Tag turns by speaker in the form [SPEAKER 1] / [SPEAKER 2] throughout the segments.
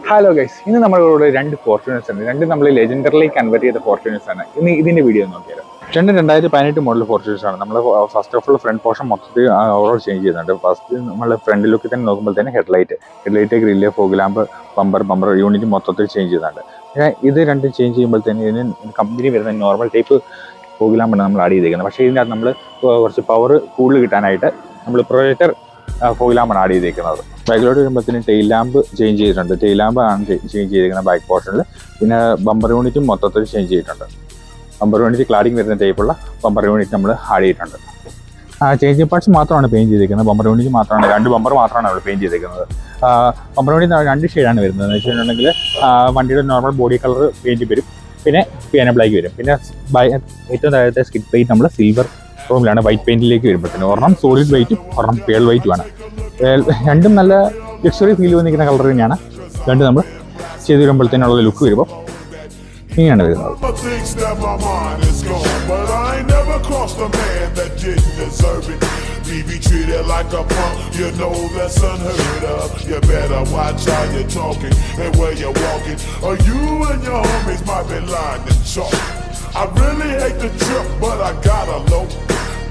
[SPEAKER 1] Hello guys, ഇന്ന് നമ്മളിവിടെ രണ്ട് ഫോർച്യൂണേഴ്സ് ഉണ്ട്. രണ്ട് നമ്മൾ ലെജൻഡറിലേക്ക് കൺവേർട്ട് ചെയ്ത ഫോർച്യൂണേഴ്സ് ആണ്. ഇന്ന് ഇതിന്റെ വീഡിയോ നോക്കിയാൽ 2018 മോഡൽ ഫോർച്യൂണേഴ്സ് ആണ്. നമ്മൾ first of all front portion മൊത്തത്തിൽ ഓവറോൾ ചേഞ്ച് ചെയ്യുന്നുണ്ട്. ഫസ്റ്റ് നമ്മൾ ഫ്രണ്ട് ലുക്കിൽ തന്നെ നോക്കുമ്പോൾ തന്നെ headlight grill, fog lamp, bumper unit മൊത്തത്തിൽ ചേഞ്ച് ചെയ്യുന്നുണ്ട്. ഇത് രണ്ടും ചേഞ്ച് ചെയ്യുമ്പോൾ തന്നെ ഇതിന് കമ്പനി വരുന്ന നോർമൽ ടൈപ്പ് ഫോഗ് ലാമ്പാണ് നമ്മൾ ആഡ് ചെയ്തേക്കുന്നത്. പക്ഷേ ഇതിനകത്ത് നമ്മൾ കുറച്ച് പവർ കൂടുതൽ കിട്ടാനായിട്ട് നമ്മൾ പ്രൊജക്ടർ ഫോഗ് ലാമ്പാണ് ആഡ് ചെയ്തേക്കുന്നത്. ബാക്കിലോട്ട് വരുമ്പോഴത്തേനും ടെയിൽ ലാമ്പ് ചേഞ്ച് ചെയ്തിട്ടുണ്ട്. ടെയിൽ ലാമ്പ് ആണ് ചേഞ്ച് ചെയ്തിരിക്കുന്നത് ബാക്ക് പോർഷനിൽ. പിന്നെ ബമ്പർ യൂണിറ്റും മൊത്തത്തിൽ ചേഞ്ച് ചെയ്തിട്ടുണ്ട്. ബമ്പർ യൂണിറ്റ് ക്ലാഡിങ് വരുന്ന ടൈപ്പുള്ള ബമ്പർ യൂണിറ്റ് നമ്മൾ ആഡ് ചെയ്തിട്ടുണ്ട്. ചേഞ്ചിങ് പാർട്സ് മാത്രമാണ് പെയിൻറ്റ് ചെയ്തിരിക്കുന്നത്. ബമ്പർ യൂണിറ്റ് മാത്രമാണ്, 2 ബമ്പർ മാത്രമാണ് നമ്മൾ പെയിൻറ്റ് ചെയ്തിരിക്കുന്നത്. ബമ്പർ യൂണിറ്റ് 2 ഷെയ്ഡാണ് വരുന്നത്. എന്ന് വെച്ചിട്ടുണ്ടെങ്കിൽ വണ്ടിയുടെ നോർമൽ ബോഡി കളർ പെയിൻറ്റ് വരും, പിന്നെ പിയാനോ ബ്ലാക്ക് വരും. പിന്നെ ഏറ്റവും താഴത്തെ സ്കിഡ് പെയിൻറ്റ് നമ്മൾ സിൽവർ റൂമിലാണ് വൈറ്റ് പെയിൻറ്റിലേക്ക് വരുമ്പോഴത്തേന് ഒരെണ്ണം സോളിഡ് വൈറ്റും ഒരെണ്ണം പേൾ വൈറ്റുമാണ്. രണ്ടും നല്ല ലക്ഷറി ഫീൽ വന്നിരിക്കുന്ന കളർ തന്നെയാണ്. രണ്ടും നമ്മൾ ചെയ്ത് വരുമ്പോഴത്തേനുള്ള ലുക്ക് വരുമ്പോൾ ഇങ്ങനെയാണ് വരുന്നത്.
[SPEAKER 2] Be treated like a punk, you know that's unheard of. You better watch how you're talking and where you're walking, or you and your homies might be lying to chalk. I really hate the trip, but I gotta low.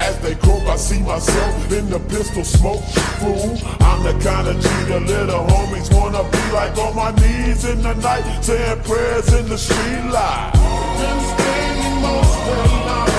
[SPEAKER 2] As they croak, I see myself in the pistol smoke. Fool, I'm the kind of G the little homies wanna be like, on my knees in the night, saying prayers in the street light. Been staying most of the night.